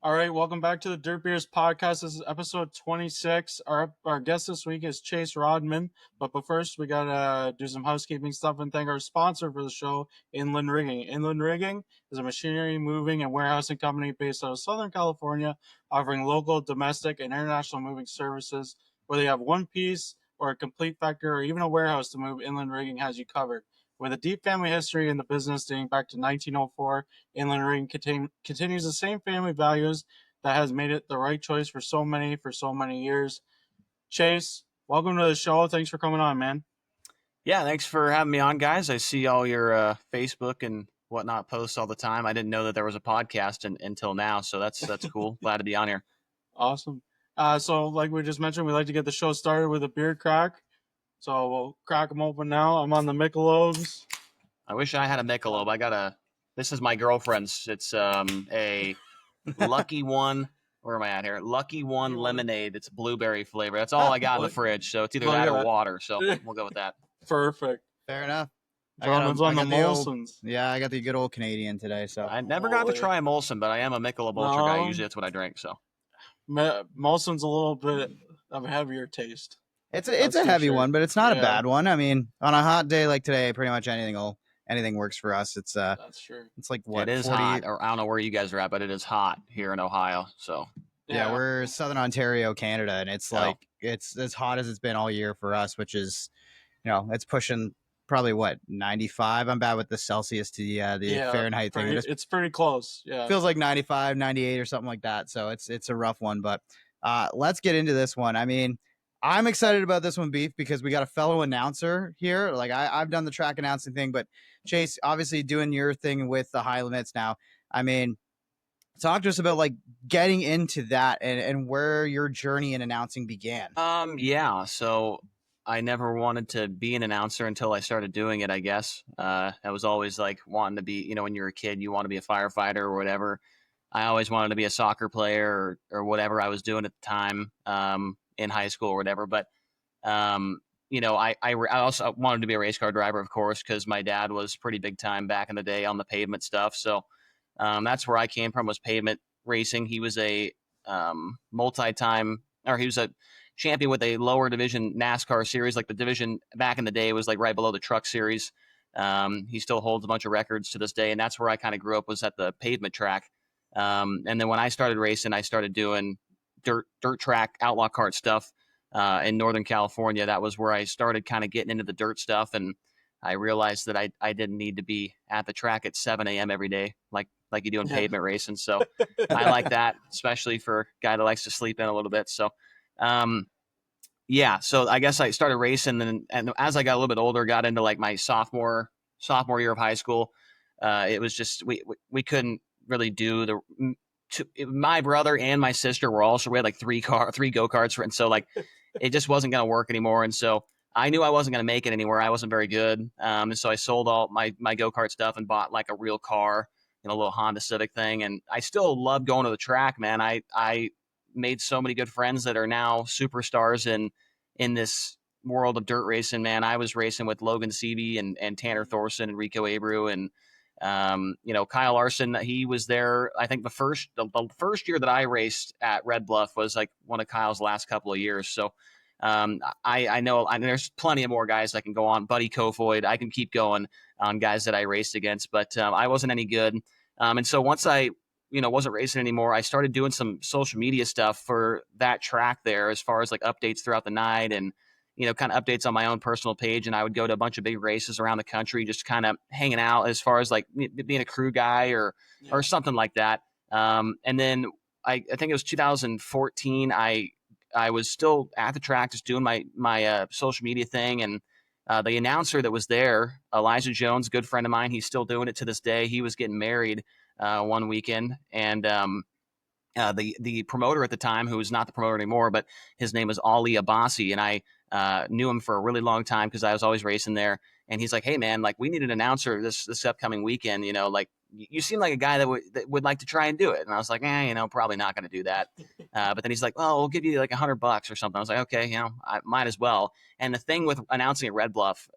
All right, welcome back to the Dirt Beers podcast. This is episode 26. Our guest this week is Chase Rodman. But first, we got to do some housekeeping stuff and thank our sponsor for the show, Inland Rigging. Inland Rigging is a machinery moving and warehousing company based out of Southern California, offering local, domestic, and international moving services. Whether you have one piece or a complete factory or even a warehouse to move, Inland Rigging has you covered. With a deep family history in the business dating back to 1904, Inland Rigging continues the same family values that has made it the right choice for so many years. Chase, welcome to the show. Thanks for coming on, man. Yeah, thanks for having me on, guys. I see all your Facebook and whatnot posts all the time. I didn't know that there was a podcast until now, so that's cool. Glad to be on here. Awesome. So like we just mentioned, we like to get the show started with a beer crack. So we'll crack them open now. I'm on the Michelob's. I wish I had a Michelob. This is my girlfriend's. It's a Lucky One. Where am I at here? Lucky One lemonade. It's blueberry flavor. That's all I got in the fridge. So it's either that or water. So we'll go with that. Perfect. Fair enough. Jonathan's on the Molson's. Yeah, I got the good old Canadian today. So I never got to try a Molson, but I am a Michelob Ultra guy. Usually that's what I drink. So Molson's a little bit of a heavier taste. It's a heavy one, but it's not a bad one. I mean, on a hot day like today, pretty much anything works for us. It's that's true. It's like what it is 40... hot, or I don't know where you guys are at, but it is hot here in Ohio. So yeah, we're Southern Ontario, Canada, and it's like it's as hot as it's been all year for us, which is, it's pushing probably what 95. I'm bad with the Celsius to the Fahrenheit thing. It's pretty close. Yeah, feels like 95, 98 or something like that. So it's a rough one, but let's get into this one. I mean, I'm excited about this one, Beef, because we got a fellow announcer here. Like I've done the track announcing thing, but Chase, obviously doing your thing with the high limits now. I mean, talk to us about like getting into that and where your journey in announcing began. Yeah. So I never wanted to be an announcer until I started doing it, I guess. I was always like wanting to be, when you're a kid, you want to be a firefighter or whatever. I always wanted to be a soccer player or whatever I was doing at the time. In high school or whatever. But, I also wanted to be a race car driver, of course, because my dad was pretty big time back in the day on the pavement stuff. So that's where I came from, was pavement racing. He was a he was a champion with a lower division NASCAR series. Like the division back in the day was like right below the truck series. He still holds a bunch of records to this day. And that's where I kind of grew up, was at the pavement track. And then when I started racing, I started doing dirt track outlaw kart stuff in Northern California. That was where I started kind of getting into the dirt stuff, and I realized that I didn't need to be at the track at 7 a.m. every day like you do in pavement racing. So I like that, especially for a guy that likes to sleep in a little bit. So so I guess I started racing, and as I got a little bit older, got into like my sophomore year of high school, it was just we couldn't really do my brother and my sister we had like three go-karts, and so like it just wasn't going to work anymore. And so I knew I wasn't going to make it anywhere. I wasn't very good. And so I sold all my go-kart stuff and bought like a real car, a little Honda Civic thing. And I still love going to the track, man. I made so many good friends that are now superstars in this world of dirt racing, man. I was racing with Logan Seavey and Tanner Thorson and Rico Abreu and Kyle Larson. He was there. I think the first year that I raced at Red Bluff was like one of Kyle's last couple of years. So I know there's plenty of more guys I can go on. Buddy Kofoid, I can keep going on guys that I raced against, but I wasn't any good. And so once I wasn't racing anymore, I started doing some social media stuff for that track there, as far as like updates throughout the night and kind of updates on my own personal page. And I would go to a bunch of big races around the country, just kind of hanging out as far as like being a crew guy or something like that. And then I think it was 2014. I was still at the track, just doing my social media thing. And the announcer that was there, Elijah Jones, good friend of mine, he's still doing it to this day. He was getting married one weekend, and the promoter at the time, who is not the promoter anymore, but his name was Ali Abbasi, and I knew him for a really long time because I was always racing there. And he's like, "Hey man, like we need an announcer this upcoming weekend. Like you seem like a guy that would like to try and do it." And I was like, probably not going to do that. But then he's like, "Well, we'll give you like $100 or something." I was like, "Okay, I might as well." And the thing with announcing at Red Bluff,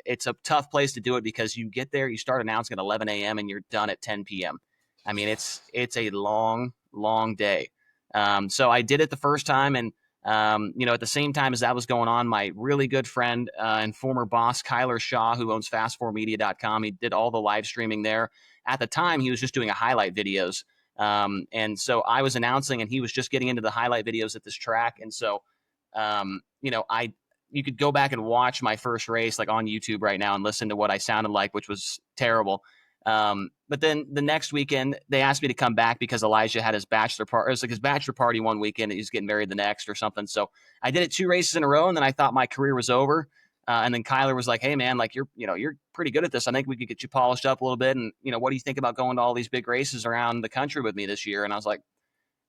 it's a tough place to do it because you get there, you start announcing at 11 a.m. and you're done at 10 p.m. I mean, it's a long long day. So I did it the first time, and at the same time as that was going on, my really good friend and former boss, Kyler Shaw, who owns fast4media.com, he did all the live streaming there. At the time, he was just doing highlight videos. And so I was announcing, and he was just getting into the highlight videos at this track. And so, you could go back and watch my first race like on YouTube right now and listen to what I sounded like, which was terrible. But then the next weekend, they asked me to come back because Elijah had his bachelor party. It was like his bachelor party one weekend, and he's getting married the next or something. So I did it 2 races in a row, and then I thought my career was over. And then Kyler was like, "Hey man, like you're pretty good at this. I think we could get you polished up a little bit. And what do you think about going to all these big races around the country with me this year?" And I was like,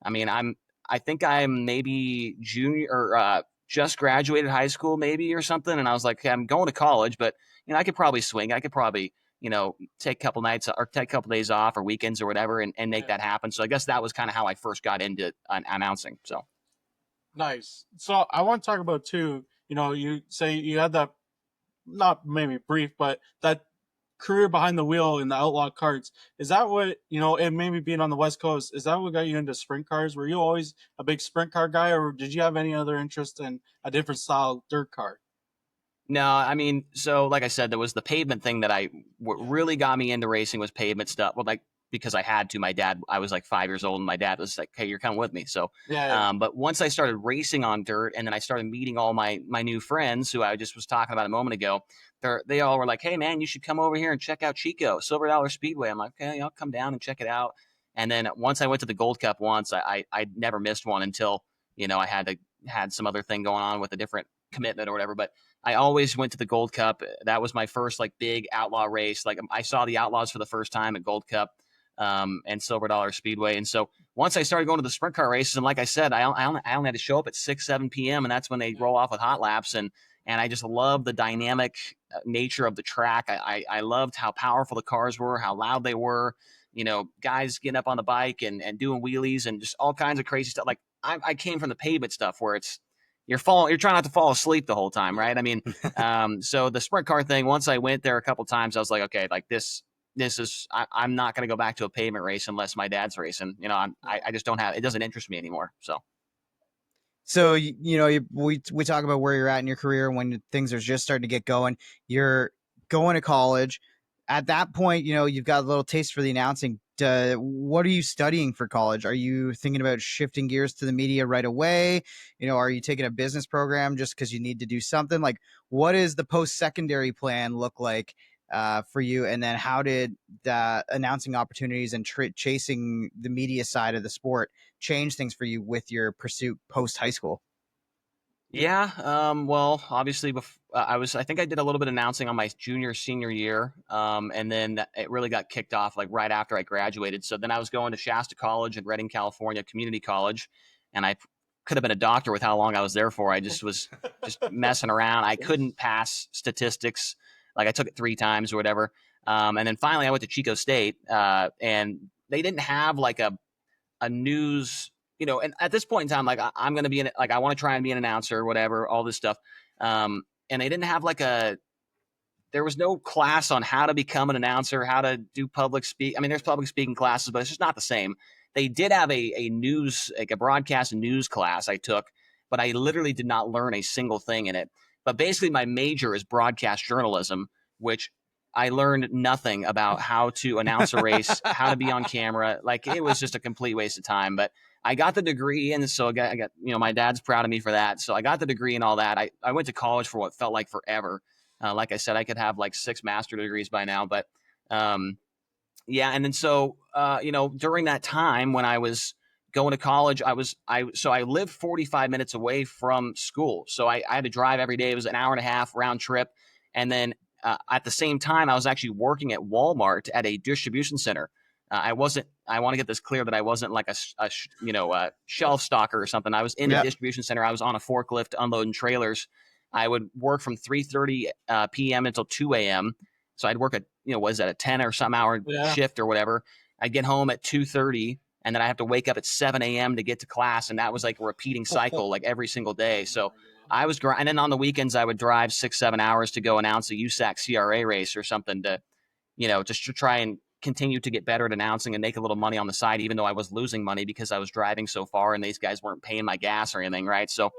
I mean, I think I'm maybe junior or just graduated high school maybe or something. And I was like, I'm going to college, but I could probably swing. I could probably take a couple nights or take a couple days off or weekends or whatever and make that happen. So I guess that was kind of how I first got into announcing. So Nice. So I want to talk about too, you say you had that, not maybe brief, but that career behind the wheel in the outlaw carts. Is that what, and maybe being on the West Coast, is that what got you into sprint cars? Were you always a big sprint car guy, or did you have any other interest in a different style dirt car? no, I mean, so like I said, there was the pavement thing that what really got me into racing was pavement stuff. Well, like because I had to. My dad, I was like 5 years old, and my dad was like, "Hey, you're coming with me." So, Yeah. but once I started racing on dirt, and then I started meeting all my new friends who I just was talking about a moment ago, they all were like, "Hey, man, you should come over here and check out Chico Silver Dollar Speedway." I'm like, "Okay, I'll come down and check it out." And then once I went to the Gold Cup once, I never missed one until I had some other thing going on with a different commitment or whatever. But I always went to the Gold Cup. That was my first like big outlaw race. Like I saw the Outlaws for the first time at Gold Cup and Silver Dollar Speedway. And so once I started going to the sprint car races, and like I said, I only had to show up at 6, 7 p.m. and that's when they roll off with hot laps. And I just love the dynamic nature of the track. I loved how powerful the cars were, how loud they were. Guys getting up on the bike and doing wheelies and just all kinds of crazy stuff. Like I came from the pavement stuff where you're trying not to fall asleep the whole time, right? I mean, so the sprint car thing, once I went there a couple times, I was like, okay, like this is, I'm not going to go back to a pavement race unless my dad's racing. I just don't have, it doesn't interest me anymore. So we talk about where you're at in your career when things are just starting to get going. You're going to college. At that point, you've got a little taste for the announcing. What are you studying for college? Are you thinking about shifting gears to the media right away? Are you taking a business program just because you need to do something? Like, what is the post-secondary plan look like for you? And then how did the announcing opportunities and chasing the media side of the sport change things for you with your pursuit post high school? Yeah. Well, obviously, I think I did a little bit of announcing on my senior year. And then it really got kicked off like right after I graduated. So then I was going to Shasta College in Redding, California, community college. And I could have been a doctor with how long I was there for. I just was just messing around. I couldn't pass statistics. Like I took it 3 times or whatever. And then finally I went to Chico State, and they didn't have like a news, and at this point in time, like I'm going to be I want to try and be an announcer or whatever, all this stuff. And they didn't have there was no class on how to become an announcer, how to do public speak. I mean, there's public speaking classes, but it's just not the same. They did have a news, like a broadcast news class I took, but I literally did not learn a single thing in it. But basically my major is broadcast journalism, which I learned nothing about how to announce a race, how to be on camera. Like it was just a complete waste of time. But I got the degree, and so I got my dad's proud of me for that. So I got the degree and all that. I went to college for what felt like forever. Like I said, I could have like 6 master degrees by now. But yeah, and then so during that time when I was going to college, I lived 45 minutes away from school, so I had to drive every day. It was an hour and a half round trip, and then at the same time, I was actually working at Walmart at a distribution center. I wasn't. I want to get this clear that I wasn't like a shelf stalker or something. I was in a distribution center. I was on a forklift unloading trailers. I would work from 3:30 p.m. until 2 a.m. So I'd work at was that a 10 or some hour shift or whatever. I'd get home at 2:30, and then I have to wake up at 7 a.m. to get to class, and that was like a repeating cycle like every single day. So I was and then on the weekends I would drive 6-7 hours to go announce a USAC CRA race or something to just to try and continue to get better at announcing and make a little money on the side, even though I was losing money because I was driving so far and these guys weren't paying my gas or anything, right? So,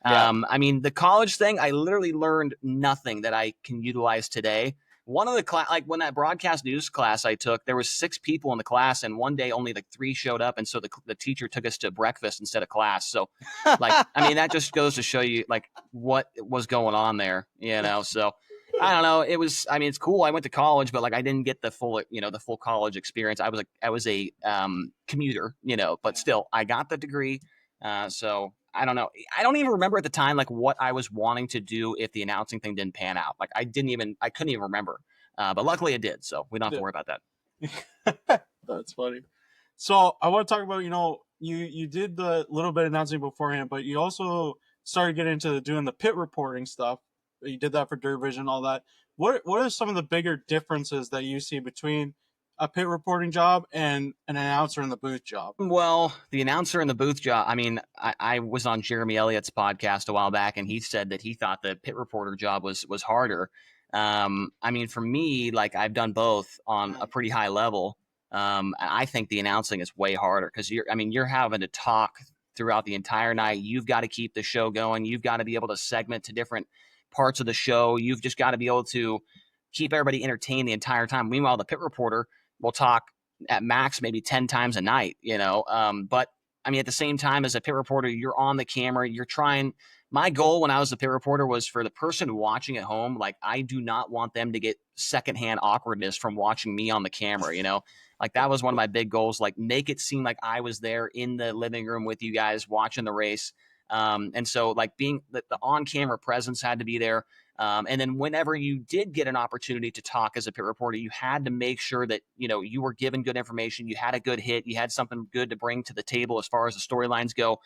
I mean, the college thing, I literally learned nothing that I can utilize today. One of the like when that broadcast news class I took, there was 6 people in the class, and one day only like 3 showed up, and so the teacher took us to breakfast instead of class. So, like, I mean, that just goes to show you like what was going on there, you know. So, I don't know. It was, I mean, it's cool. I went to college, but like I didn't get the full, the full college experience. I was a commuter, but still, I got the degree. So I don't know. I don't even remember at the time like what I was wanting to do if the announcing thing didn't pan out. Like I couldn't even remember. But luckily it did, so we don't have to worry about that. That's funny. So I want to talk about, you did the little bit of announcing beforehand, but you also started getting into doing the pit reporting stuff. You did that for Dirt Vision, all that. What are some of the bigger differences that you see between a pit reporting job and an announcer in the booth job? Well, the announcer in the booth job, I mean, I was on Jeremy Elliott's podcast a while back, and he said that he thought the pit reporter job was harder. I mean, for me, like I've done both on a pretty high level. I think the announcing is way harder because you're having to talk throughout the entire night. You've got to keep the show going. You've got to be able to segment to different parts of the show. You've just got to be able to keep everybody entertained the entire time. Meanwhile, the pit reporter will talk at max maybe 10 times a night, but I mean, at the same time as a pit reporter, you're on the camera, you're trying. My goal when I was a pit reporter was for the person watching at home. Like, I do not want them to get secondhand awkwardness from watching me on the camera, like that was one of my big goals, like make it seem like I was there in the living room with you guys watching the race. And so like being the on-camera presence had to be there. And then whenever you did get an opportunity to talk as a pit reporter, you had to make sure that, you were given good information. You had a good hit. You had something good to bring to the table as far as the storylines go.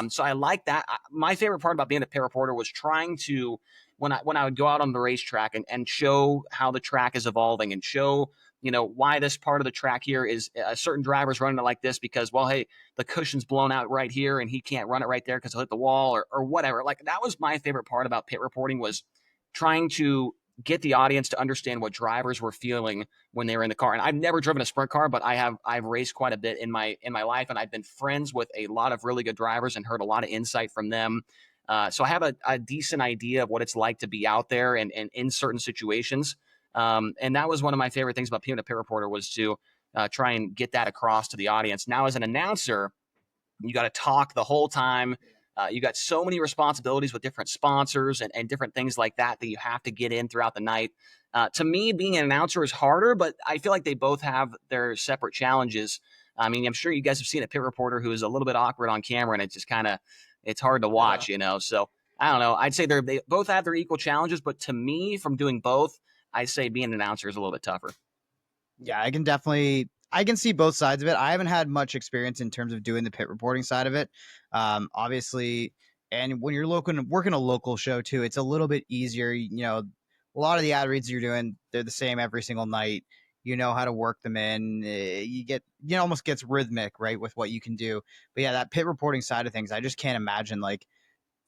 So I like that. My favorite part about being a pit reporter was trying to, when I would go out on the racetrack and show how the track is evolving and show, why this part of the track here is a certain driver's running it like this because, well, hey, the cushion's blown out right here and he can't run it right there because he'll hit the wall or whatever. Like that was my favorite part about pit reporting was trying to get the audience to understand what drivers were feeling when they were in the car. And I've never driven a sprint car, but I've raced quite a bit in my life, and I've been friends with a lot of really good drivers and heard a lot of insight from them. So I have a decent idea of what it's like to be out there and in certain situations. And that was one of my favorite things about being a pit reporter was to try and get that across to the audience. Now, as an announcer, you got to talk the whole time. You got so many responsibilities with different sponsors and different things like that you have to get in throughout the night. To me, being an announcer is harder, but I feel like they both have their separate challenges. I mean, I'm sure you guys have seen a pit reporter who is a little bit awkward on camera, and it's just it's hard to watch, So I don't know. I'd say they both have their equal challenges, but to me, from doing both, I say being an announcer is a little bit tougher. Yeah, I can see both sides of it. I haven't had much experience in terms of doing the pit reporting side of it. Obviously, and when you're working a local show too, it's a little bit easier. A lot of the ad reads you're doing, they're the same every single night. You know how to work them in. It almost gets rhythmic, right, with what you can do. But yeah, that pit reporting side of things, I just can't imagine like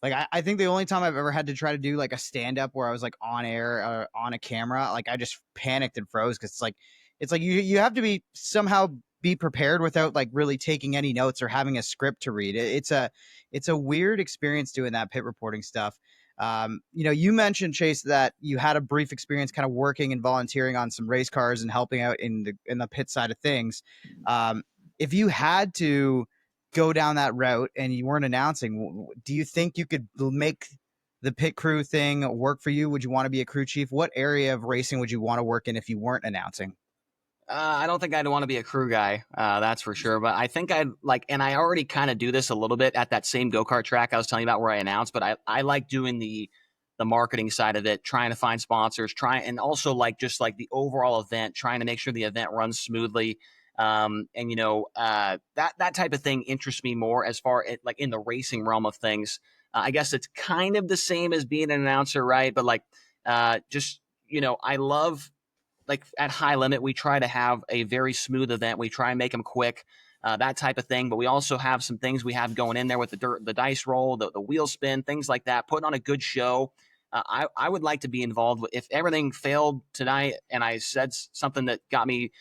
I think the only time I've ever had to try to do like a stand up where I was like on air or on a camera, like I just panicked and froze because it's like you have to be prepared without like really taking any notes or having a script to read. It's a weird experience doing that pit reporting stuff. You mentioned, Chase, that you had a brief experience kind of working and volunteering on some race cars and helping out in the pit side of things. If you had to go down that route and you weren't announcing, do you think you could make the pit crew thing work for you? Would you want to be a crew chief? What area of racing would you want to work in if you weren't announcing? I don't think I'd want to be a crew guy. That's for sure. But I think I'd like, and I already kind of do this a little bit at that same go-kart track I was telling you about where I announced, but I like doing the marketing side of it, trying to find sponsors, and also like just like the overall event, trying to make sure the event runs smoothly. That type of thing interests me more as far as like in the racing realm of things. I guess it's kind of the same as being an announcer, right? But like, I love, like at High Limit, we try to have a very smooth event. We try and make them quick, that type of thing. But we also have some things we have going in there with the dice roll, the wheel spin, things like that, putting on a good show. I would like to be involved with, if everything failed tonight and I said something that got me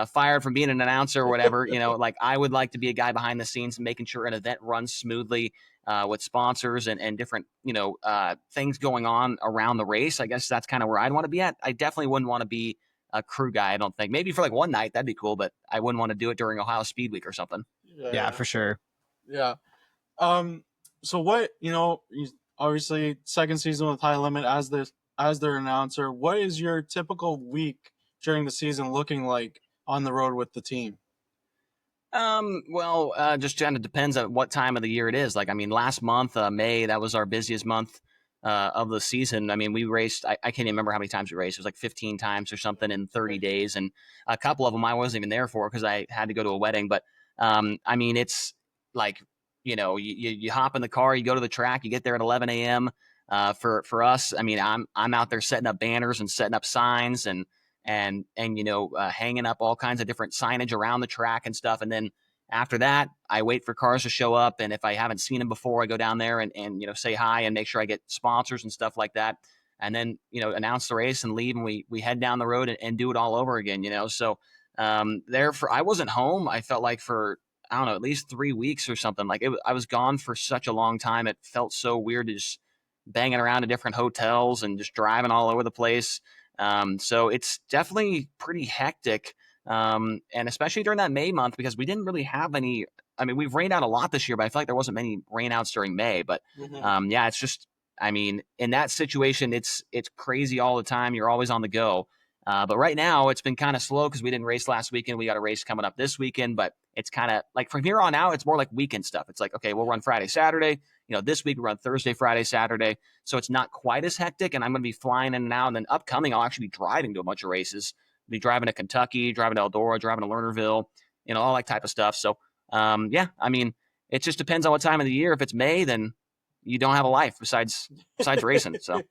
fired from being an announcer or whatever, like I would like to be a guy behind the scenes and making sure an event runs smoothly with sponsors and different, things going on around the race. I guess that's kind of where I'd want to be at. I definitely wouldn't want to be a crew guy. I don't think. Maybe for like one night, that'd be cool, but I wouldn't want to do it during Ohio Speed Week or something. Yeah, for sure. Yeah. So what, obviously second season with High Limit as their announcer, what is your typical week during the season looking like on the road with the team? Just kind of depends on what time of the year it is. Like, I mean, last month, May, that was our busiest month of the season. I mean, we raced, I can't even remember how many times we raced. It was like 15 times or something in 30 days. And a couple of them I wasn't even there for because I had to go to a wedding. But, I mean, it's like, you hop in the car, you go to the track, you get there at 11 a.m. For us, I mean, I'm out there setting up banners and setting up signs and hanging up all kinds of different signage around the track and stuff. And then after that, I wait for cars to show up. And if I haven't seen them before, I go down there and say hi and make sure I get sponsors and stuff like that. And then, announce the race and leave. And we head down the road and do it all over again, So I wasn't home. I felt like for, I don't know, at least 3 weeks or something. Like I was gone for such a long time. It felt so weird to just banging around to different hotels and just driving all over the place. So it's definitely pretty hectic. And especially during that May month, because we didn't really have any, I mean, we've rained out a lot this year, but I feel like there wasn't many rainouts during May, but, it's just, I mean, in that situation, it's crazy all the time. You're always on the go. But right now it's been kind of slow because we didn't race last weekend. We got a race coming up this weekend, but it's kind of like from here on out, it's more like weekend stuff. It's like, okay, we'll run Friday, Saturday. This week we run Thursday, Friday, Saturday. So it's not quite as hectic, and I'm going to be flying in and out. And then upcoming, I'll actually be driving to a bunch of races. I'll be driving to Kentucky, driving to Eldora, driving to Lernerville, all that type of stuff. So, I mean, it just depends on what time of the year. If it's May, then you don't have a life besides racing. So,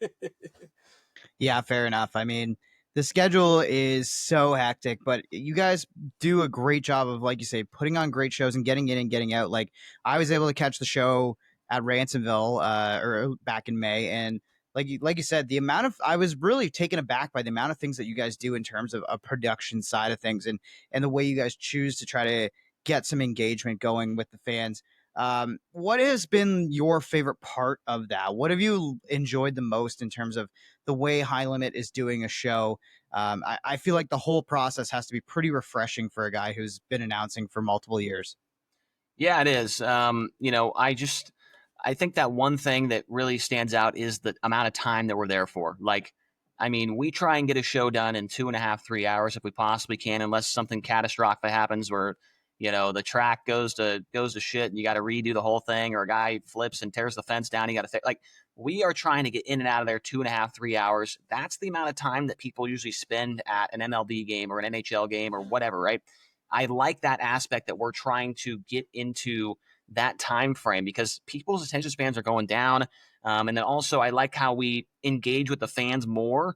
yeah, fair enough. I mean, the schedule is so hectic, but you guys do a great job of, like you say, putting on great shows and getting in and getting out. Like I was able to catch the show at Ransomville or back in May, and like you said, the amount of I was really taken aback by the amount of things that you guys do in terms of a production side of things and the way you guys choose to try to get some engagement going with the fans. What has been your favorite part of that? What have you enjoyed the most in terms of the way High Limit is doing a show? I feel like the whole process has to be pretty refreshing for a guy who's been announcing for multiple years. yeah, it is. I think that one thing that really stands out is the amount of time that we're there for. Like, I mean, we try and get a show done in 2.5, 3 hours if we possibly can, unless something catastrophic happens where, the track goes to shit and you got to redo the whole thing, or a guy flips and tears the fence down. You got to fix. Like, we are trying to get in and out of there 2.5, 3 hours. That's the amount of time that people usually spend at an MLB game or an NHL game or whatever, right? I like that aspect that we're trying to get into that time frame because people's attention spans are going down. And then also I like how we engage with the fans more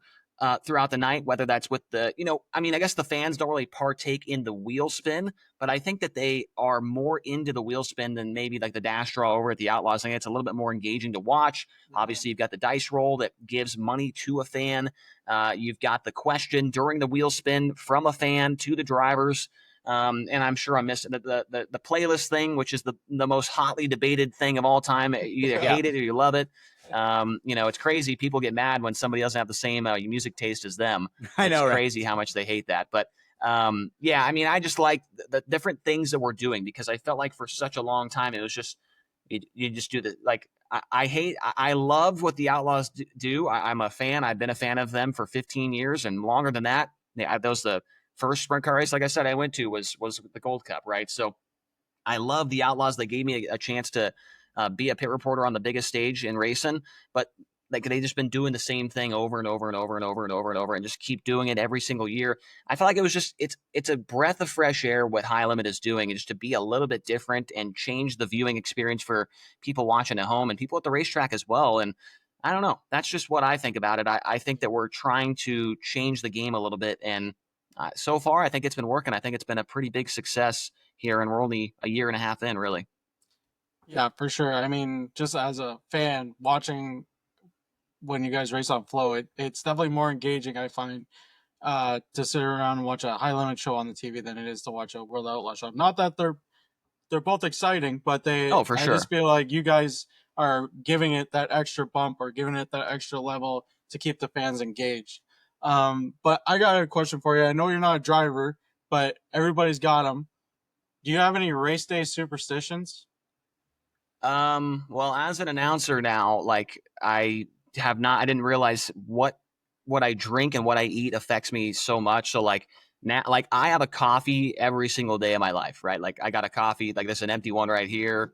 throughout the night, whether that's with I guess the fans don't really partake in the wheel spin, but I think that they are more into the wheel spin than maybe like the dash draw over at the Outlaws. I think it's a little bit more engaging to watch. Obviously, you've got the dice roll that gives money to a fan. You've got the question during the wheel spin from a fan to the drivers. And I'm sure I'm missing the playlist thing, which is the most hotly debated thing of all time. You either hate it or you love it. It's crazy. People get mad when somebody doesn't have the same music taste as them. I know, it's crazy how much they hate that. But I mean, I just like the different things that we're doing because I felt like for such a long time it was just you just do the like. I love what the Outlaws do. I'm a fan. I've been a fan of them for 15 years and longer than that. That was the first sprint car race, like I said, I went to was the Gold Cup, right? So I love the Outlaws. They gave me a chance to be a pit reporter on the biggest stage in racing, but like they just been doing the same thing over and over and over and over and over and over and just keep doing it every single year. I feel like it was just it's a breath of fresh air what High Limit is doing, and just to be a little bit different and change the viewing experience for people watching at home and people at the racetrack as well. And I don't know, that's just what I think about it. I think that we're trying to change the game a little bit, and so far, I think it's been working. I think it's been a pretty big success here, and we're only a year and a half in, really. Yeah, for sure. I mean, just as a fan watching when you guys race on Flow, it's definitely more engaging, I find, to sit around and watch a high limit show on the TV than it is to watch a World Outlaw show. Not that they're both exciting, but For I sure. just feel like you guys are giving it that extra bump or giving it that extra level to keep the fans engaged. But I got a question for you. I know you're not a driver, but everybody's got them. Do you have any race day superstitions? Well, as an announcer now, like I didn't realize what I drink and what I eat affects me so much. So like now, like I have a coffee every single day of my life, right? Like I got a coffee, like there's an empty one right here.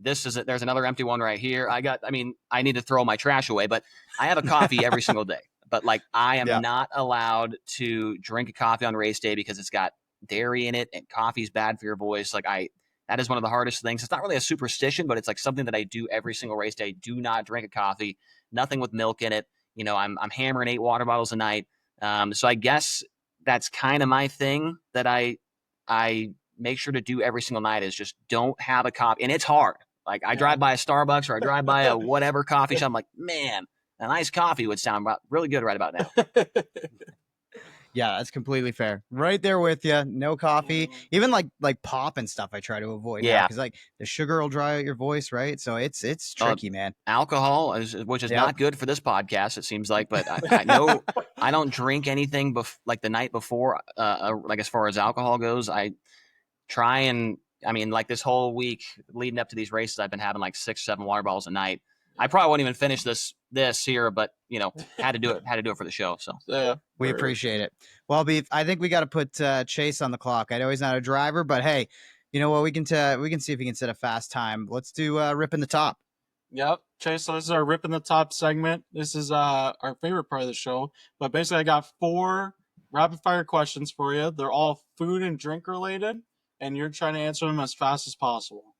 There's another empty one right here. I mean, I need to throw my trash away, but I have a coffee every single day. But like I am not allowed to drink a coffee on race day because it's got dairy in it and coffee's bad for your voice. That is one of the hardest things. It's not really a superstition, but it's like something that I do every single race day. Do not drink a coffee, nothing with milk in it. You know, I'm hammering 8 water bottles a night. So I guess that's kind of my thing that I make sure to do every single night is just don't have a coffee. And it's hard. Like I drive by a Starbucks or I drive by a whatever coffee shop. I'm like, man, a nice coffee would sound really good right about now. Yeah, that's completely fair. Right there with you. No coffee, even like pop and stuff. I try to avoid. Yeah, because like the sugar will dry out your voice, right? So it's tricky, man. Alcohol, which is not good for this podcast, it seems like. But I know I don't drink anything like the night before. Like as far as alcohol goes, I try and like this whole week leading up to these races, I've been having like 6-7 water bottles a night. I probably won't even finish this here, but had to do it for the show. So yeah, we appreciate it. Well, Beef, I think we got to put Chase on the clock. I know he's not a driver, but hey, you know what? We can see if he can set a fast time. Let's do Rip in the Top. Yep, Chase. So this is our Rip in the Top segment. This is our favorite part of the show. But basically, I got 4 rapid fire questions for you. They're all food and drink related, and you're trying to answer them as fast as possible.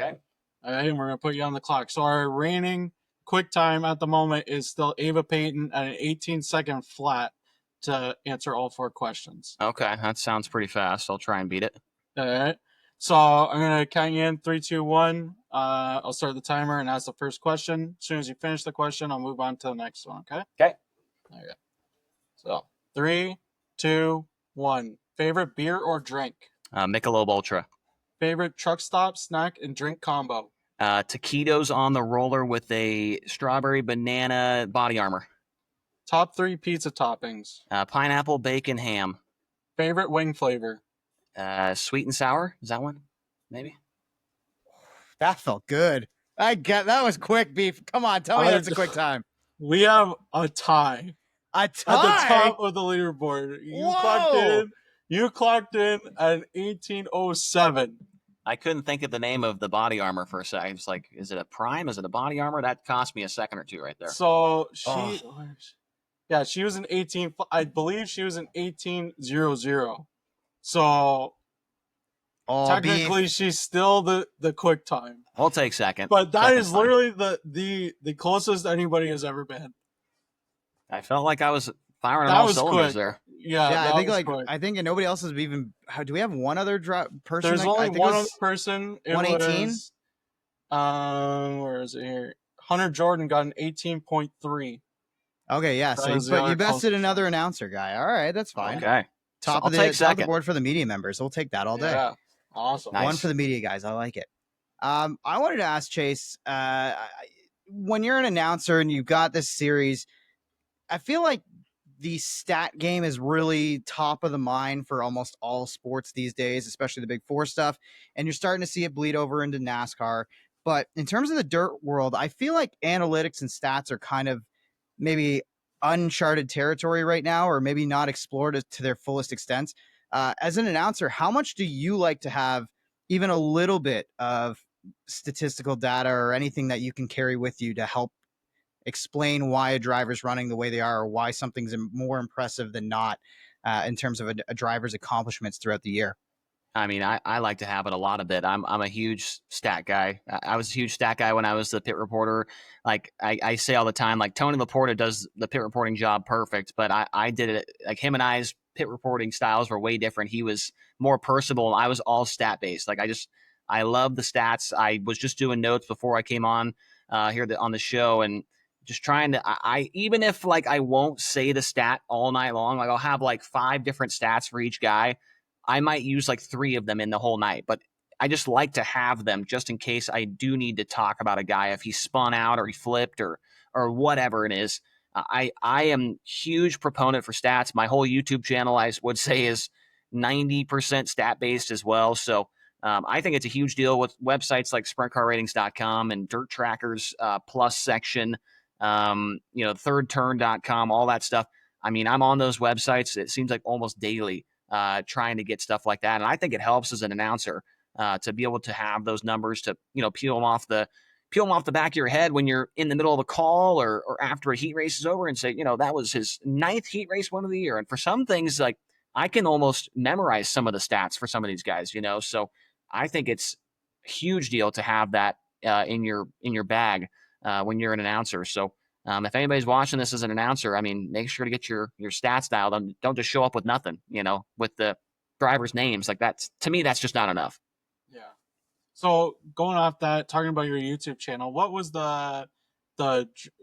Okay. All right, and we're gonna put you on the clock. So our reigning quick time at the moment is still Ava Payton at an 18-second flat to answer all 4 questions. Okay, that sounds pretty fast. I'll try and beat it. All right. So I'm gonna count you in 3, 2, 1. I'll start the timer and ask the first question. As soon as you finish the question, I'll move on to the next one. Okay. Okay. Okay. So 3, 2, 1. Favorite beer or drink? Michelob Ultra. Favorite truck stop, snack, and drink combo? Taquitos on the roller with a strawberry banana body armor. Top 3 pizza toppings? Pineapple, bacon, ham. Favorite wing flavor? Sweet and sour. Is that one? Maybe. That felt good. That was quick, Beef. Come on, tell me that's a quick time. We have a tie. A tie at the top of the leaderboard. You clocked in at 1807. I couldn't think of the name of the body armor for a second. It's like, is it a prime? Is it a body armor? That cost me a second or two right there. So she was in 18. I believe she was in 1800. So technically, she's still the quick time. I'll take second. But that is literally the closest anybody has ever been. I felt like I was firing on all cylinders there. Yeah, I think nobody else has even. Do we have one other person? There's only one other person. 118. Where is it here? Hunter Jordan got an 18.3. Okay, yeah. So you bested another announcer guy. All right, that's fine. Okay. Top of the board for the media members. We'll take that all day. Yeah, awesome. Nice. One for the media guys. I like it. I wanted to ask Chase, when you're an announcer and you've got this series, I feel like the stat game is really top of the mind for almost all sports these days, especially the Big Four stuff. And you're starting to see it bleed over into NASCAR. But in terms of the dirt world, I feel like analytics and stats are kind of maybe uncharted territory right now, or maybe not explored to their fullest extent. As an announcer, how much do you like to have even a little bit of statistical data or anything that you can carry with you to help explain why a driver's running the way they are, or why something's more impressive than not in terms of a driver's accomplishments throughout the year? I mean, I like to have it a lot of it. I'm a huge stat guy. I was a huge stat guy when I was the pit reporter. Like I say all the time, like Tony Laporta does the pit reporting job perfect, but I did it like him and I's pit reporting styles were way different. He was more personable. I was all stat based. Like I love the stats. I was just doing notes before I came on here on the show, and just trying to, I even if like I won't say the stat all night long, like I'll have like 5 different stats for each guy. I might use like 3 of them in the whole night, but I just like to have them just in case I do need to talk about a guy if he spun out or he flipped or whatever it is. I am huge proponent for stats. My whole YouTube channel, I would say, is 90% stat based as well. So I think it's a huge deal with websites like sprintcarratings.com and Dirt Trackers Plus section, thirdturn.com, all that stuff. I mean, I'm on those websites. It seems like almost daily trying to get stuff like that. And I think it helps as an announcer to be able to have those numbers to, peel them off the back of your head when you're in the middle of a call or after a heat race is over and say, that was his 9th heat race win of the year. And for some things, like I can almost memorize some of the stats for some of these guys, so I think it's a huge deal to have that in your bag when you're an announcer. So if anybody's watching this as an announcer, I mean, make sure to get your stats dialed on. Don't just show up with nothing, with the drivers' names. Like to me, that's just not enough. Yeah. So going off that, talking about your YouTube channel, what was the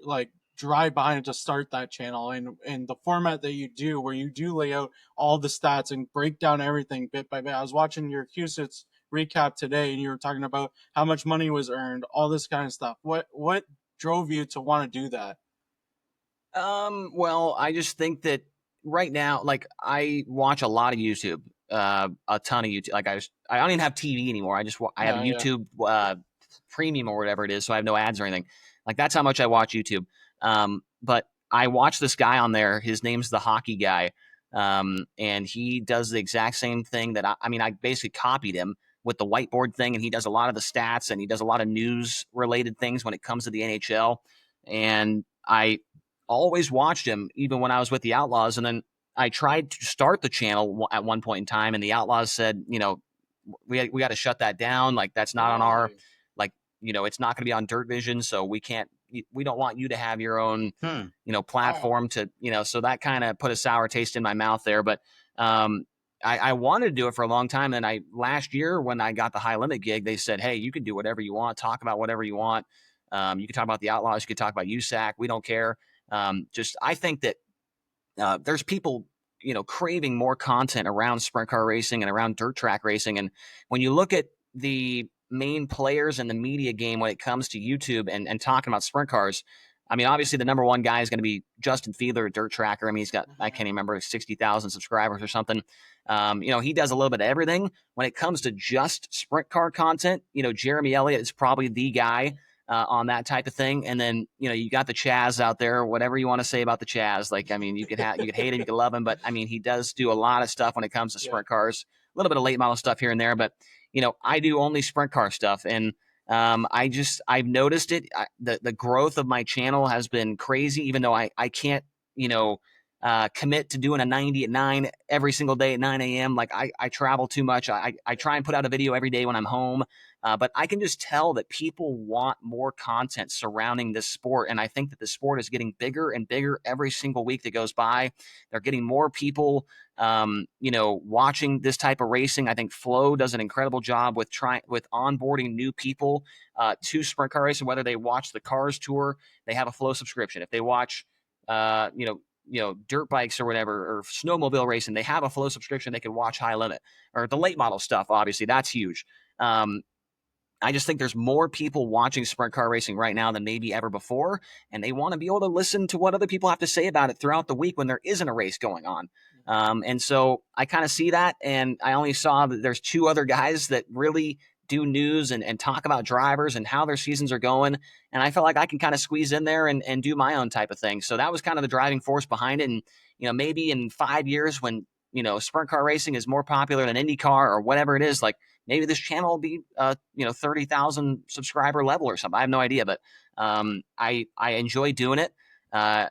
like drive behind it to start that channel and the format that you do, where you do lay out all the stats and break down everything bit by bit? I was watching your Q-Sits recap today, and you were talking about how much money was earned, all this kind of stuff. What drove you to want to do that? Well, I just think that right now, like I watch a lot of YouTube, a ton of YouTube. Like I don't even have TV anymore. I have a YouTube premium or whatever it is, so I have no ads or anything. Like that's how much I watch YouTube. But I watch this guy on there. His name's the Hockey Guy, and he does the exact same thing that I basically copied him with the whiteboard thing, and he does a lot of the stats and he does a lot of news related things when it comes to the NHL. And I always watched him even when I was with the Outlaws. And then I tried to start the channel at one point in time, and the Outlaws said, we got to shut that down. Like that's not on our, like, it's not going to be on Dirt Vision. So we don't want you to have your own, platform to, so that kind of put a sour taste in my mouth there. But I wanted to do it for a long time. And last year when I got the High Limit gig, they said, hey, you can do whatever you want, talk about whatever you want. You can talk about the Outlaws, you can talk about USAC. We don't care. I think that there's people, craving more content around sprint car racing and around dirt track racing. And when you look at the main players in the media game when it comes to YouTube and talking about sprint cars, I mean, obviously the number one guy is going to be Justin Fiedler, Dirt Tracker. I mean, he's got, I can't even remember, 60,000 subscribers or something. He does a little bit of everything. When it comes to just sprint car content, Jeremy Elliott is probably the guy on that type of thing. And then, you got the Chaz out there, whatever you want to say about the Chaz. Like, I mean, you could hate him, you could love him, but I mean, he does do a lot of stuff when it comes to sprint cars, a little bit of late model stuff here and there, but I do only sprint car stuff. And I've noticed it. The growth of my channel has been crazy, even though I can't, commit to doing a 90 at 9 every single day at 9 a.m. Like I travel too much. I try and put out a video every day when I'm home. But I can just tell that people want more content surrounding this sport. And I think that the sport is getting bigger and bigger every single week that goes by. They're getting more people, watching this type of racing. I think Flo does an incredible job with onboarding new people to sprint car racing, whether they watch the Cars Tour, they have a Flo subscription. If they watch, dirt bikes or whatever, or snowmobile racing, they have a Flo subscription. They can watch High Limit or the late model stuff. Obviously, that's huge. I just think there's more people watching sprint car racing right now than maybe ever before, and they want to be able to listen to what other people have to say about it throughout the week when there isn't a race going on. And so I kind of see that, and I only saw that there's 2 other guys that really do news and talk about drivers and how their seasons are going, and I felt like I can kind of squeeze in there and do my own type of thing. So that was kind of the driving force behind it. And maybe in 5 years when sprint car racing is more popular than IndyCar or whatever it is, like maybe this channel will be 30,000 subscriber level or something. I have no idea, but I enjoy doing it.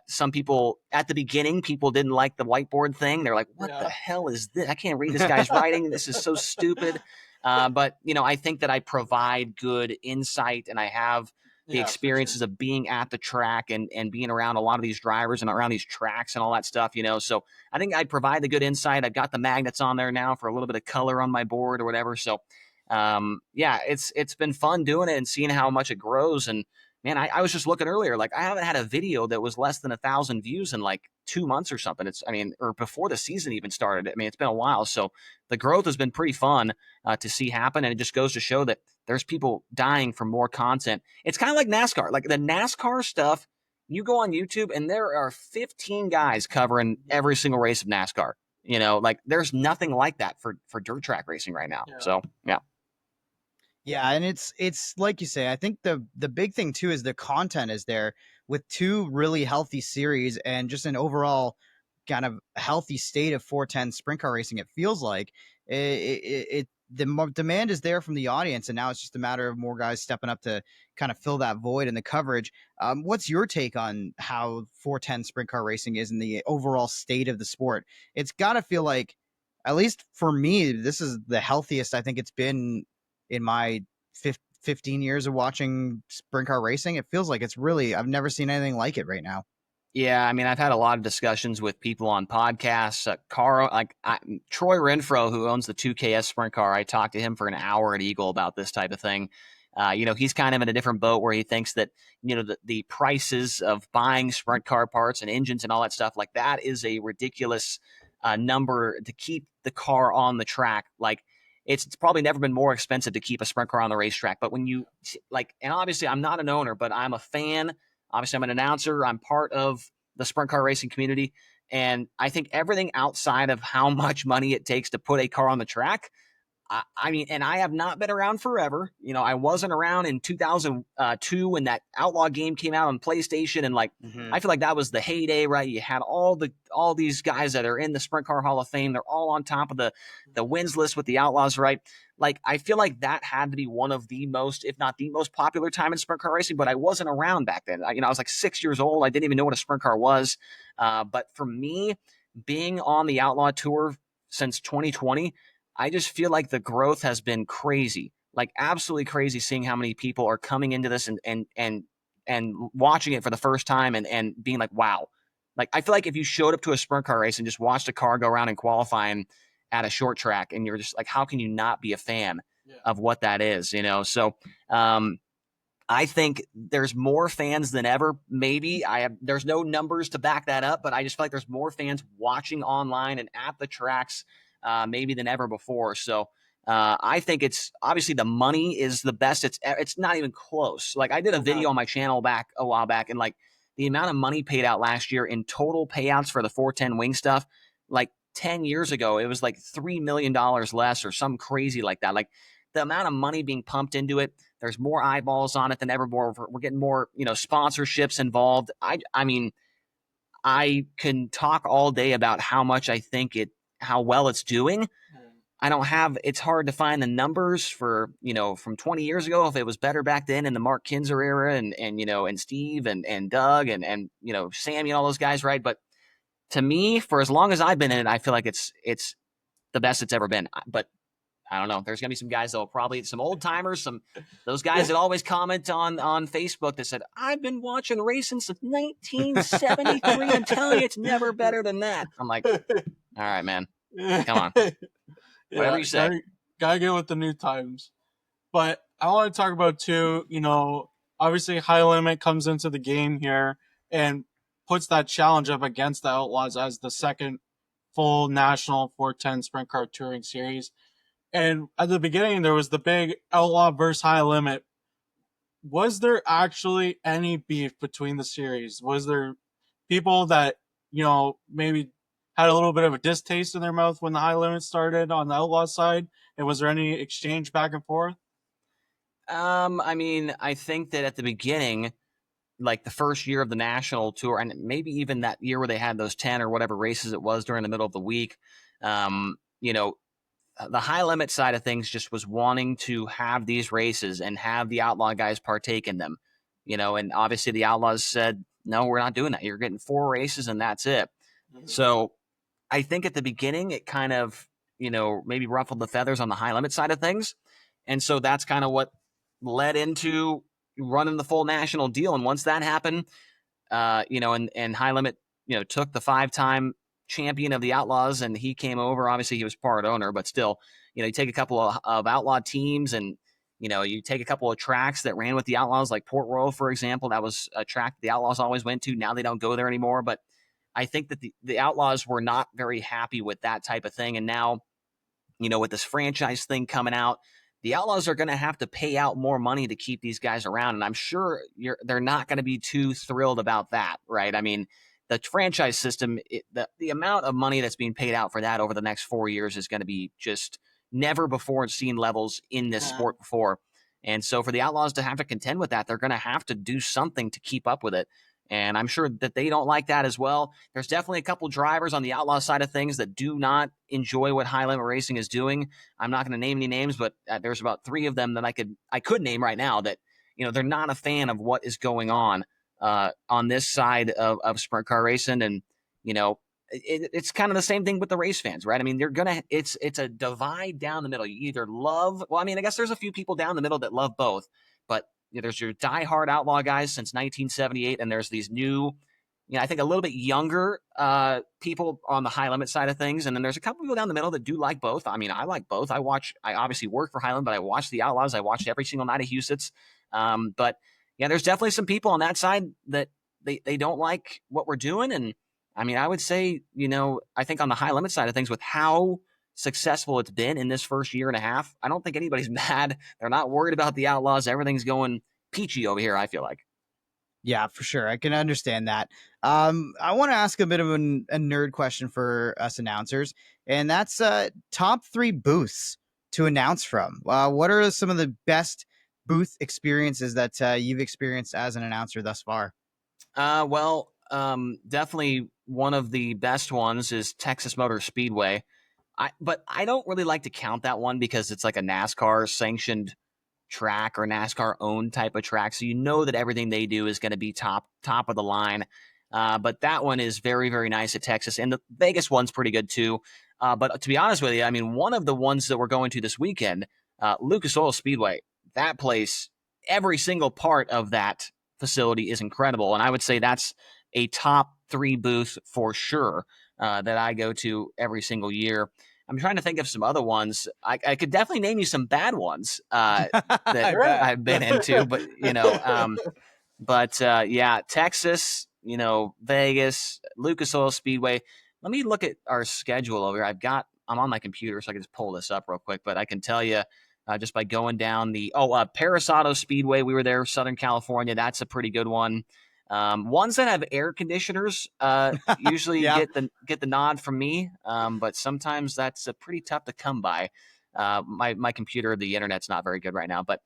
Some people at the beginning, people didn't like the whiteboard thing. They're like, what the hell is this? I can't read this guy's writing. This is so stupid. But I think that I provide good insight, and I have the experiences of being at the track and being around a lot of these drivers and around these tracks and all that stuff, so I think I provide the good insight. I've got the magnets on there now for a little bit of color on my board or whatever. So it's been fun doing it and seeing how much it grows. And man, I was just looking earlier, like I haven't had a video that was less than 1,000 views in like 2 months or something. Or before the season even started. I mean, it's been a while. So the growth has been pretty fun to see happen. And it just goes to show that there's people dying for more content. It's kind of like NASCAR, like the NASCAR stuff. You go on YouTube and there are 15 guys covering every single race of NASCAR. Like there's nothing like that for dirt track racing right now. Yeah. So, yeah. Yeah, and it's like you say, I think the big thing too is the content is there with two really healthy series and just an overall kind of healthy state of 410 sprint car racing. It feels like the demand is there from the audience, and now it's just a matter of more guys stepping up to kind of fill that void in the coverage. What's your take on how 410 sprint car racing is in the overall state of the sport? It's got to feel like, at least for me, this is the healthiest I think it's been in my 15 years of watching sprint car racing. It feels like it's really, I've never seen anything like it right now. Yeah, I mean, I've had a lot of discussions with people on podcasts. Troy Renfro, who owns the 2KS Sprint Car, I talked to him for an hour at Eagle about this type of thing. He's kind of in a different boat where he thinks that, the prices of buying sprint car parts and engines and all that stuff, like that is a ridiculous number to keep the car on the track. Like, it's probably never been more expensive to keep a sprint car on the racetrack. But when you and obviously I'm not an owner, but I'm a fan. Obviously, I'm an announcer. I'm part of the sprint car racing community. And I think everything outside of how much money it takes to put a car on the track, I mean, and I have not been around forever. I wasn't around in 2002 when that Outlaw game came out on PlayStation. And I feel like that was the heyday, right? You had all these guys that are in the Sprint Car Hall of Fame. They're all on top of the wins list with the Outlaws, right? Like, I feel like that had to be one of the most, if not the most popular time in sprint car racing, but I wasn't around back then. I was like 6 years old. I didn't even know what a sprint car was. But for me, being on the Outlaw Tour since 2020, I just feel like the growth has been crazy, like absolutely crazy, seeing how many people are coming into this and watching it for the first time and being like, wow. Like, I feel like if you showed up to a sprint car race and just watched a car go around and qualifying at a short track, and you're just like, how can you not be a fan of what that is? So I think there's more fans than ever. Maybe there's no numbers to back that up, but I just feel like there's more fans watching online and at the tracks maybe than ever before. So I think it's obviously the money is the best. It's not even close. Like, I did a video on my channel a while back, and like the amount of money paid out last year in total payouts for the 410 wing stuff, like 10 years ago, it was like $3 million less or some crazy like that. Like, the amount of money being pumped into it, there's more eyeballs on it than ever before. We're getting more, sponsorships involved. I mean, I can talk all day about how much I think how well it's doing. It's hard to find the numbers for, from 20 years ago, if it was better back then in the Mark Kinzer era and Steve and Doug and Sammy and all those guys, right? But to me, for as long as I've been in it, I feel like it's the best it's ever been. But I don't know. There's gonna be some guys that will probably some old timers, those guys that always comment on Facebook that said, "I've been watching racing since 1973. I'm telling you, it's never better than that." I'm like, all right, man, come on, whatever you say. Gotta get with the new times. But I want to talk about too. Obviously, High Limit comes into the game here and puts that challenge up against the Outlaws as the second full national 410 sprint car touring series. And at the beginning, there was the big Outlaw versus High Limit. Was there actually any beef between the series? Was there people that, maybe had a little bit of a distaste in their mouth when the High Limit started on the Outlaw side? And was there any exchange back and forth? I mean, I think that at the beginning, like the first year of the national tour, and maybe even that year where they had those 10 or whatever races it was during the middle of the week, the High Limit side of things just was wanting to have these races and have the Outlaw guys partake in them, and obviously the Outlaws said, no, we're not doing that. You're getting 4 races and that's it. Mm-hmm. So I think at the beginning it kind of, maybe ruffled the feathers on the High Limit side of things. And so that's kind of what led into running the full national deal. And once that happened, and High Limit, took the 5-time champion of the Outlaws, and he came over. Obviously, he was part owner, but still, you take a couple of Outlaw teams, and You take a couple of tracks that ran with the Outlaws, like Port Royal, for example. That was a track the Outlaws always went to. Now they don't go there anymore. But I think that the Outlaws were not very happy with that type of thing. And now, with this franchise thing coming out, the Outlaws are going to have to pay out more money to keep these guys around. And I'm sure they're not going to be too thrilled about that, right? I mean, the franchise system, the amount of money that's being paid out for that over the next 4 years is going to be just never before seen levels in this sport before. And so for the Outlaws to have to contend with that, they're going to have to do something to keep up with it. And I'm sure that they don't like that as well. There's definitely a couple drivers on the Outlaw side of things that do not enjoy what high limit racing is doing. I'm not going to name any names, but there's about 3 of them that I could name right now that, they're not a fan of what is going on this side of sprint car racing. And, it's kind of the same thing with the race fans, right? I mean, it's a divide down the middle. You either love, I guess there's a few people down the middle that love both, but there's your diehard Outlaw guys since 1978, and there's these new, I think a little bit younger people on the high limit side of things, and then there's a couple people down the middle that do like both. I mean, I like both. I obviously work for high limit, but I watch the Outlaws. I watched every single night of Huset's. But yeah, there's definitely some people on that side that they don't like what we're doing, and I mean, I would say, I think on the high limit side of things, with how successful it's been in this first year and a half, I don't think anybody's mad. They're not worried about the Outlaws. Everything's going peachy over here, I feel like. Yeah, for sure. I can understand that. I want to ask a bit of a nerd question for us announcers, and that's top 3 booths to announce from. What are some of the best booth experiences that you've experienced as an announcer thus far? Definitely one of the best ones is Texas Motor Speedway. But I don't really like to count that one because it's like a NASCAR sanctioned track or NASCAR owned type of track. So that everything they do is going to be top of the line. But that one is very, very nice at Texas. And the Vegas one's pretty good too. But to be honest with you, I mean, one of the ones that we're going to this weekend, Lucas Oil Speedway, that place, every single part of that facility is incredible. And I would say that's a top 3 booth for sure that I go to every single year. I'm trying to think of some other ones. I could definitely name you some bad ones that I've been into, but yeah, Texas, Vegas, Lucas Oil Speedway. Let me look at our schedule over here. I'm on my computer, so I can just pull this up real quick, but I can tell you just by going down Paris Auto Speedway. We were there, Southern California. That's a pretty good one. Ones that have air conditioners usually get the nod from me, but sometimes that's pretty tough to come by. My computer, the internet's not very good right now, but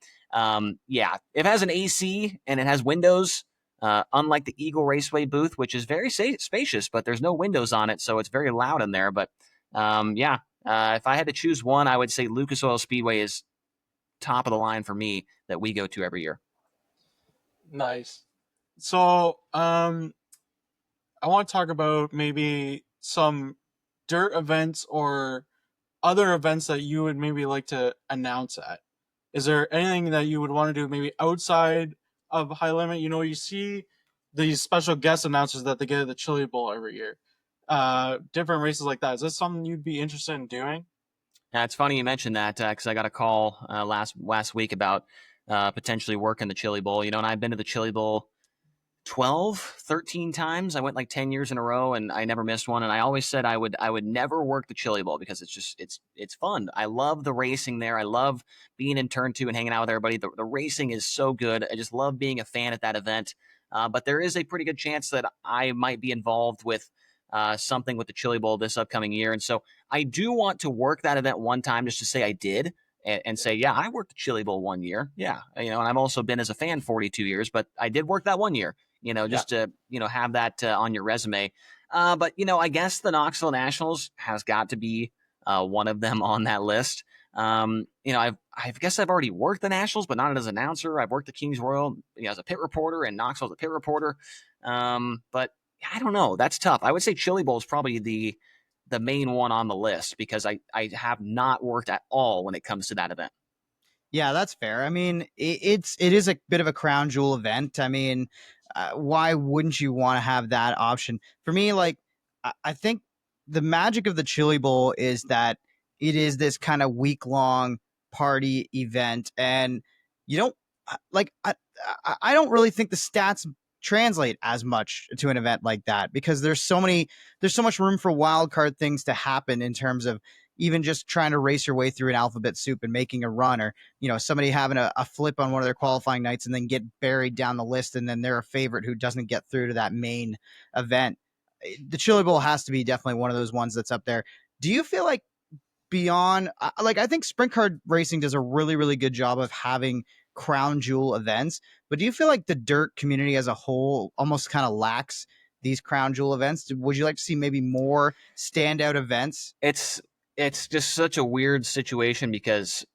yeah, it has an AC and it has windows. Unlike the Eagle Raceway booth, which is very spacious, but there's no windows on it, so it's very loud in there. But if I had to choose one, I would say Lucas Oil Speedway is top of the line for me that we go to every year. Nice. So, I want to talk about maybe some dirt events or other events that you would maybe like to announce at. Is there anything that you would want to do maybe outside of High Limit? You see these special guest announcers that they get at the Chili Bowl every year. Different races like that. Is this something you'd be interested in doing? Yeah, it's funny you mentioned that because I got a call last week about potentially working the Chili Bowl. And I've been to the Chili Bowl 12, 13 times. I went like 10 years in a row and I never missed one. And I always said I would never work the Chili Bowl because it's fun. I love the racing there. I love being in turn 2 and hanging out with everybody. The racing is so good. I just love being a fan at that event. But there is a pretty good chance that I might be involved with something with the Chili Bowl this upcoming year. And so I do want to work that event one time just to say I did. And say, yeah, I worked the Chili Bowl 1 year. Yeah. And I've also been as a fan 42 years, but I did work that 1 year, just to, have that on your resume. But, I guess the Knoxville Nationals has got to be one of them on that list. I guess I've already worked the Nationals, but not as an announcer. I've worked the Kings Royal, as a pit reporter, and Knoxville as a pit reporter. But I don't know. That's tough. I would say Chili Bowl is probably the main one on the list because I have not worked at all when it comes to that event. Yeah, that's fair. I mean, it is a bit of a crown jewel event. I mean, why wouldn't you want to have that option? For me, like, I think the magic of the Chili Bowl is that it is this kind of week-long party event, and you don't like. I don't really think the stats translate as much to an event like that because there's so much room for wild card things to happen in terms of even just trying to race your way through an alphabet soup and making a run, or somebody having a flip on one of their qualifying nights and then get buried down the list, and then they're a favorite who doesn't get through to that main event. The Chili Bowl has to be definitely one of those ones that's up there. Do you feel like beyond, like, I think sprint car racing does a really, really good job of having crown jewel events, but do you feel like the dirt community as a whole almost kind of lacks these crown jewel events? Would you like to see maybe more standout events? It's just such a weird situation because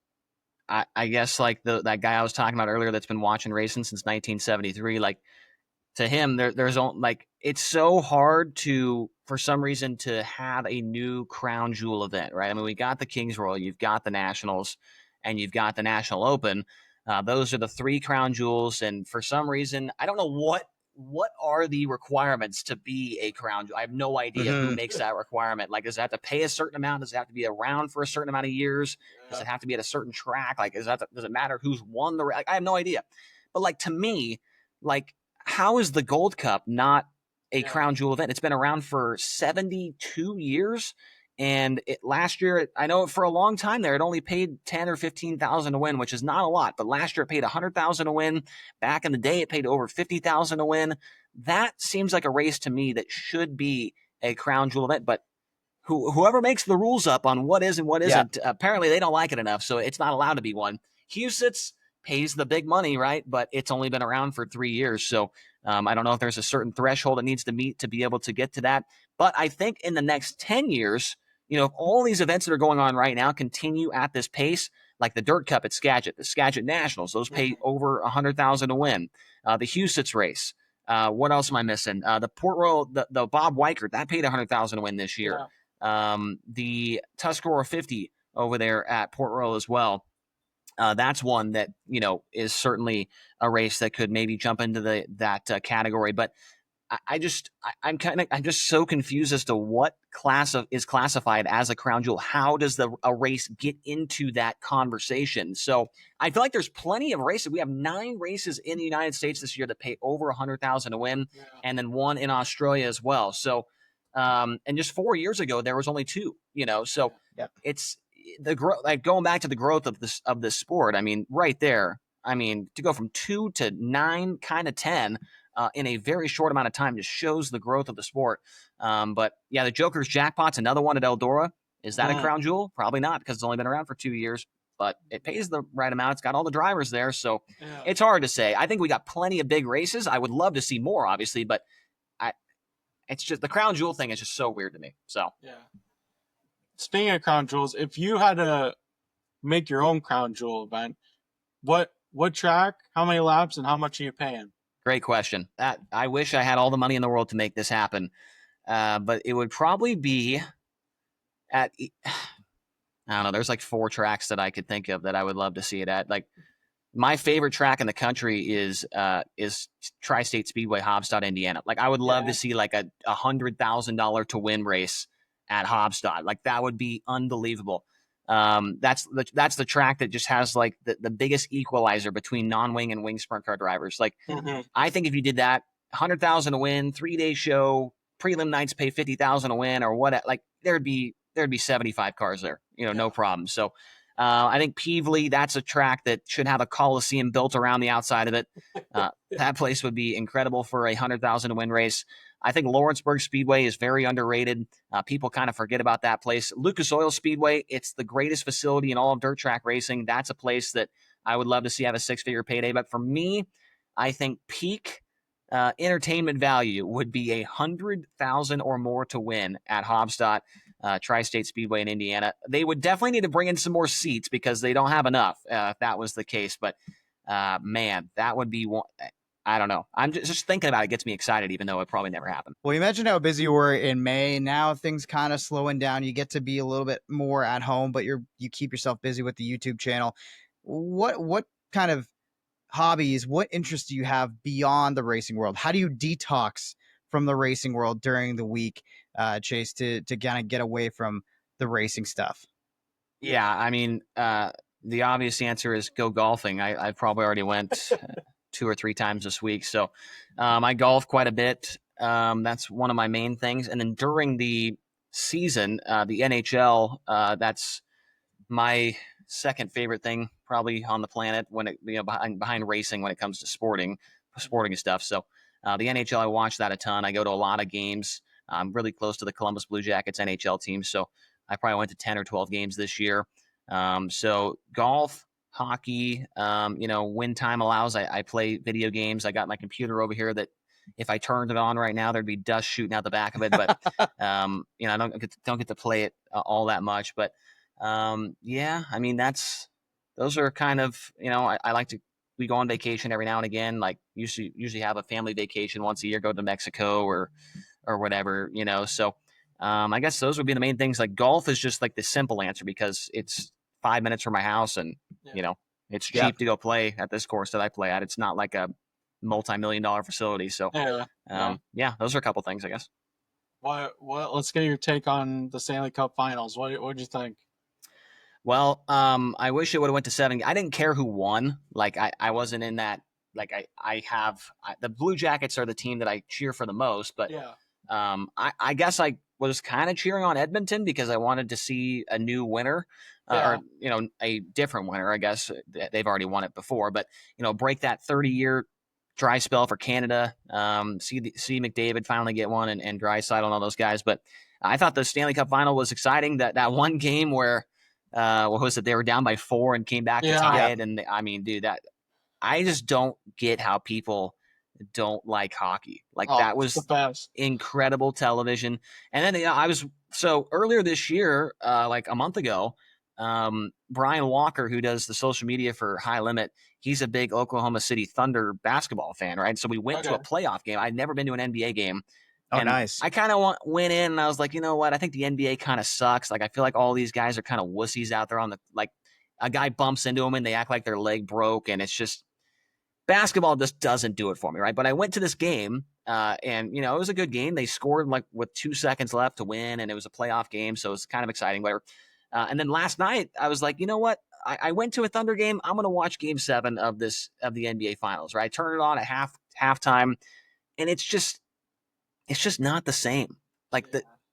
I guess like that guy I was talking about earlier that's been watching racing since 1973, like to him there's like it's so hard to for some reason to have a new crown jewel event, right? I mean, we got the Kings Royal, you've got the Nationals, and you've got the National Open. Those are the three crown jewels, and for some reason I don't know what are the requirements to be a crown jewel. I have no idea who makes that requirement. Like, does it have to pay a certain amount? Does it have to be around for a certain amount of years? Does it have to be at a certain track? Like, does it matter who's won the? Like, I have no idea. But like to me, like, how is the Gold Cup not a crown jewel event? It's been around for 72 years. And last year, I know for a long time there, it only paid 10 or 15,000 to win, which is not a lot. But last year it paid 100,000 to win. Back in the day, it paid over 50,000 to win. That seems like a race to me that should be a crown jewel event. But whoever makes the rules up on what is and what isn't, apparently they don't like it enough, so it's not allowed to be one. Huset's pays the big money, right? But it's only been around for 3 years, so I don't know if there's a certain threshold it needs to meet to be able to get to that. But I think in the next 10 years, if all these events that are going on right now continue at this pace, like the Dirt Cup at Skagit, the Skagit Nationals, those pay over 100,000 to win. The Huset's race. What else am I missing? The Port Royal, the Bob Weichert, that paid 100,000 to win this year. The Tuscarora 50 over there at Port Royal as well. That's one that is certainly a race that could maybe jump into that category. But I'm just so confused as to what is classified as a crown jewel. How does a race get into that conversation? So I feel like there's plenty of races. We have 9 races in the United States this year that pay over 100,000 to win, and then one in Australia as well. So, and just 4 years ago there was only 2. So it's the growth. Like going back to the growth of this sport. I mean, right there. I mean, to go from 2 to 9, kind of 10. In a very short amount of time just shows the growth of the sport. But yeah, the Joker's Jackpot's another one at Eldora. Is that a crown jewel? Probably not, because it's only been around for 2 years, but it pays the right amount. It's got all the drivers there, so it's hard to say. I think we got plenty of big races. I would love to see more, obviously, but it's just the crown jewel thing is just so weird to me. So Speaking of crown jewels, if you had to make your own crown jewel event, what track, how many laps, and how much are you paying? Great question. I wish I had all the money in the world to make this happen, but it would probably be at. I don't know. There's like 4 tracks that I could think of that I would love to see it at. Like my favorite track in the country is Tri-State Speedway, Hobstadt, Indiana. Like I would love to see like a $100,000 to win race at Hobstadt. Like that would be unbelievable. That's the track that just has like the biggest equalizer between non-wing and wing sprint car drivers. Like I think if you did that, 100,000 to win, 3-day show, prelim nights pay 50,000 to win, or what? Like there'd be 75 cars there, no problem. So I think Peevely, that's a track that should have a coliseum built around the outside of it. That place would be incredible for a 100,000 to win race. I think Lawrenceburg Speedway is very underrated. People kind of forget about that place. Lucas Oil Speedway, it's the greatest facility in all of dirt track racing. That's a place that I would love to see have a 6-figure payday. But for me, I think peak entertainment value would be 100,000 or more to win at Hobstadt, Tri-State Speedway in Indiana. They would definitely need to bring in some more seats because they don't have enough if that was the case. But man, that would be one. I don't know. I'm just thinking about it gets me excited, even though it probably never happened. Well, you mentioned how busy you were in May. Now things kind of slowing down. You get to be a little bit more at home, but you keep yourself busy with the YouTube channel. What kind of hobbies, what interests do you have beyond the racing world? How do you detox from the racing world during the week, Chase, to kind of get away from the racing stuff? Yeah, I mean, the obvious answer is go golfing. I probably already went 2 or 3 times this week. So I golf quite a bit. That's one of my main things. And then during the season, the NHL, that's my second favorite thing probably on the planet when it behind racing when it comes to sporting stuff. So the NHL, I watch that a ton. I go to a lot of games. I'm really close to the Columbus Blue Jackets NHL team, so I probably went to 10 or 12 games this year. So golf, hockey, when time allows, I play video games. I got my computer over here that if I turned it on right now, there'd be dust shooting out the back of it. But I don't get to play it all that much. But I mean those are kind of I like to. We go on vacation every now and again. Like usually have a family vacation once a year. Go to Mexico or whatever. So I guess those would be the main things. Like golf is just like the simple answer because it's 5 minutes from my house, and it's cheap to go play at this course that I play at. It's not like a multi-million-dollar facility. So those are a couple things, I guess. What? Let's get your take on the Stanley Cup Finals. What did you think? Well, I wish it would have went to 7. I didn't care who won. Like I wasn't in that. Like the Blue Jackets are the team that I cheer for the most. But I guess I was kind of cheering on Edmonton because I wanted to see a new winner, or a different winner. I guess they've already won it before, but break that 30-year dry spell for Canada. See McDavid finally get one, and Draisaitl and all those guys. But I thought the Stanley Cup Final was exciting. That one game where what was it? They were down by 4 and came back to tie it. And I mean, dude, I just don't get how people don't like hockey. Like that was the best. Incredible television. And then so earlier this year, like a month ago, Brian Walker, who does the social media for High Limit, he's a big Oklahoma City Thunder basketball fan, right? So we went to a playoff game. I'd never been to an NBA game. Oh, nice. I kind of went in and I was like, you know what? I think the NBA kind of sucks. Like, I feel like all these guys are kind of wussies out there like a guy bumps into them and they act like their leg broke. And it's just basketball just doesn't do it for me. Right. But I went to this game and, it was a good game. They scored like with 2 seconds left to win. And it was a playoff game. So it was kind of exciting, whatever. And then last night I was like, you know what? I went to a Thunder game. I'm going to watch game 7 of the NBA Finals. Right. I turned it on at halftime, and it's just not the same.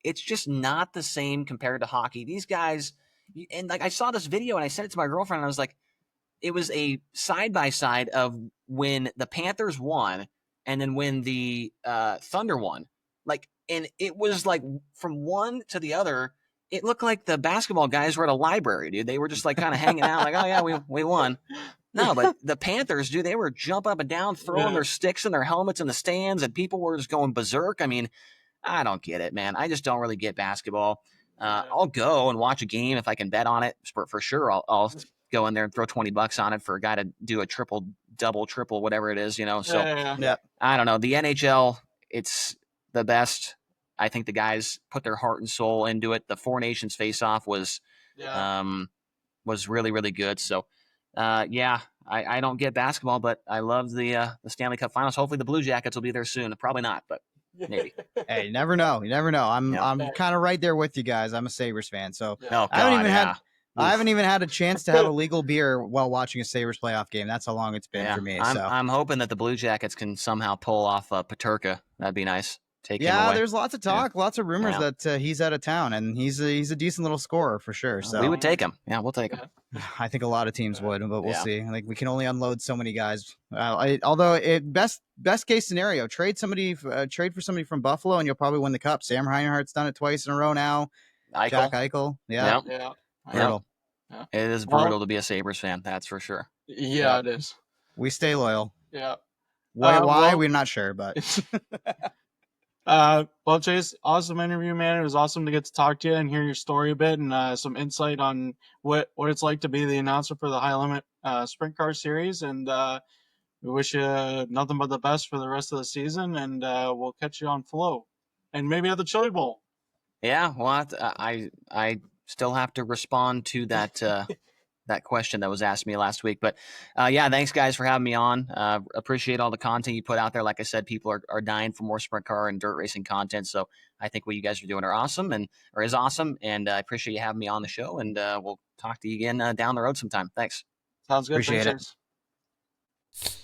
It's just not the same compared to hockey. These guys, and like I saw this video and I sent it to my girlfriend and I was like, it was a side by side of when the Panthers won and then when the Thunder won. Like, and it was like from one to the other, it looked like the basketball guys were at a library, dude. They were just like kind of hanging out, like, oh yeah, we won. No, but the Panthers, dude, they were jumping up and down, throwing their sticks and their helmets in the stands, and people were just going berserk. I mean, I don't get it, man. I just don't really get basketball. I'll go and watch a game if I can bet on it for sure. I'll go in there and throw $20 on it for a guy to do a triple, double, triple, whatever it is, So I don't know. The NHL, it's the best. I think the guys put their heart and soul into it. The Four Nations face-off was really, really good. So. I don't get basketball, but I love the Stanley Cup Finals. Hopefully the Blue Jackets will be there soon. Probably not, but maybe. Hey, you never know. I'm kind of right there with you guys. I'm a Sabres fan, so I haven't even had a chance to have a legal beer while watching a Sabres playoff game. That's how long it's been for me. I'm hoping that the Blue Jackets can somehow pull off Paterka. That'd be nice. Take him away. There's lots of talk, lots of rumors that he's out of town, and he's a decent little scorer for sure. So we would take him. Yeah, we'll take him. I think a lot of teams would, but we'll see. Like we can only unload so many guys. Although best case scenario, trade for somebody from Buffalo, and you'll probably win the cup. Sam Reinhart's done it twice in a row now. Jack Eichel, brutal. Yeah. It is brutal to be a Sabres fan. That's for sure. Yeah, it is. We stay loyal. Yeah. Why? We're not sure, but. Well, Chase, awesome interview, man. It was awesome to get to talk to you and hear your story a bit and some insight on what it's like to be the announcer for the High Limit Sprint Car Series. And we wish you nothing but the best for the rest of the season. And we'll catch you on Flow and maybe at the Chili Bowl. Yeah, well, I still have to respond to that that question that was asked me last week. But yeah, thanks guys for having me on. Appreciate all the content you put out there. Like I said, people are dying for more sprint car and dirt racing content. So I think what you guys are doing are awesome is awesome. And I appreciate you having me on the show. And we'll talk to you again down the road sometime. Thanks. Sounds good. Appreciate Thanks, it. Chase.